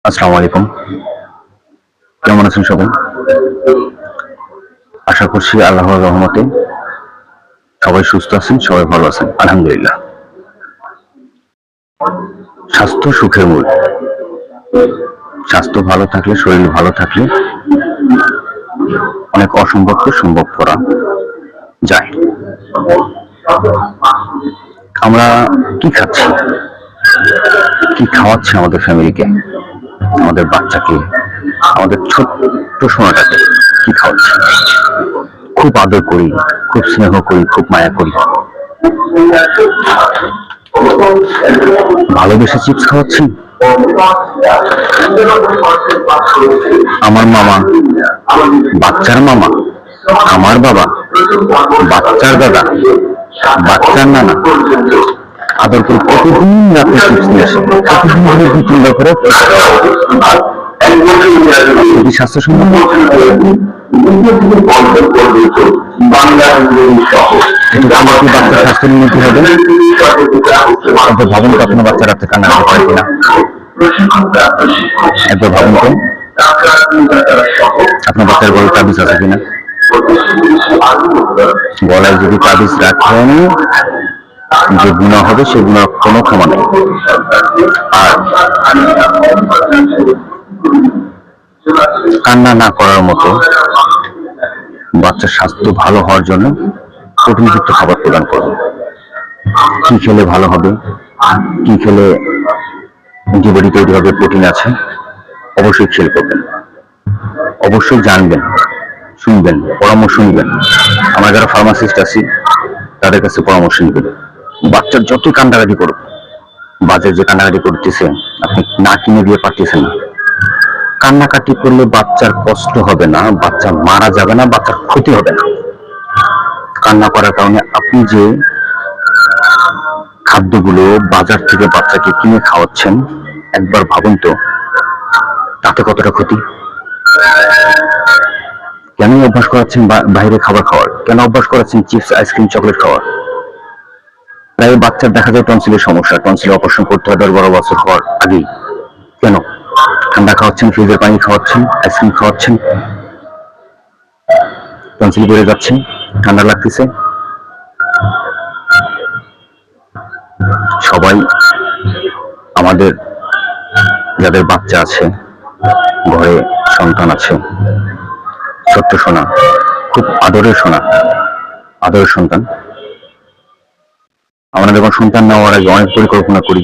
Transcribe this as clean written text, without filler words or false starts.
আসসালামু আলাইকুম। কেমন আছেন সবাই? আশা করছি আল্লাহর রহমতে সবাই সুস্থ আছেন, সবাই ভালো আছেন, আলহামদুলিল্লাহ। স্বাস্থ্য সুখের মূল। স্বাস্থ্য ভালো থাকলে, শরীর ভালো থাকলে অনেক অসম্ভবকে সম্ভব করা যায়। আমরা কি খাচ্ছি, কি খাওয়াচ্ছি আমাদের ফ্যামিলিকে, আমাদের বাচ্চাকে, আমাদের ছোট্ট সোনাটাকে কি খাওয়াচ্ছি? খুব আদর করি, খুব স্নেহ করি, খুব মায়া করি, ভালোবেসে চিপস খাওয়াচ্ছি। আমার মামা, বাচ্চার মামা, আমার বাবা, বাচ্চার দাদা, বাচ্চার নানা আদর করে প্রতিদিন রাতে চিপস নিয়ে আসে, প্রতিদিন দু তিনবার করে স্বাস্থ্যসম্মত। বাচ্চার স্বাস্থ্যের উন্নতি হবে। একবার ভাবুন তো আপনার বাচ্চা রাতে কান্নাকাটি করে কিনা, একবার ভাবুন তো আপনার বাচ্চার গলায় তাবিজ আছে কিনা। গলায় যদি তাবিজ রাখেন, যে গুনাহ হবে সে গুনার কোনো ক্ষমা নেই। আর কান্না না করার মতো বাচ্চার স্বাস্থ্য ভালো হওয়ার জন্য প্রোটিনযুক্ত খাবার প্রদান করুন। কি খেলে ভালো হবে, কি খেলে অ্যান্টিবডি তৈরি হবে, প্রোটিন আছে, অবশ্যই খেয়াল করবেন, অবশ্যই জানবেন, শুনবেন, পরামর্শ নিবেন। আমরা যারা ফার্মাসিস্ট আছি তাদের কাছে পরামর্শ নিবেন। বাচ্চার যতই কান্নাকাটি করুক, বাজারে যে কান্নাকাটি করতেছে আপনি না কিনে দিয়ে পারতেছেন না, কান্নাকাটি করলে বাচ্চার কষ্ট হবে না, বাচ্চা মারা যাবে না, বাচ্চার ক্ষতি হবে না। কান্না করার কারণে আপনি যে খাদ্যগুলো বাজার থেকে বাচ্চাকে কিনে খাওয়াচ্ছেন, একবার ভাবুন তো তাতে কতটা ক্ষতি। কেন অভ্যাস করাচ্ছেন বাইরে খাবার খাওয়ার, কেন অভ্যাস করাচ্ছেন চিপস, আইসক্রিম, চকলেট খাওয়ার? প্রায় বাচ্চার দেখা যায় টনসিলের সমস্যা, টনসিল অপারেশন করতে হয় 10-12 বছর হওয়ার আগেই। কেন? ঠান্ডা খাওয়াচ্ছেন, ফ্রিজের পানি খাওয়াচ্ছেন, আইসক্রিম খাওয়াচ্ছেন, টনসিল বেড়ে যাচ্ছে, ঠান্ডা লাগতেছে। সবাই আমাদের যাদের বাচ্চা আছে, ঘরে সন্তান আছে, ছোট্ট সোনা, খুব আদরের সোনা, আদরের সন্তান, আমরা যখন সন্তান নেওয়ার আগে অনেক পরিকল্পনা করি,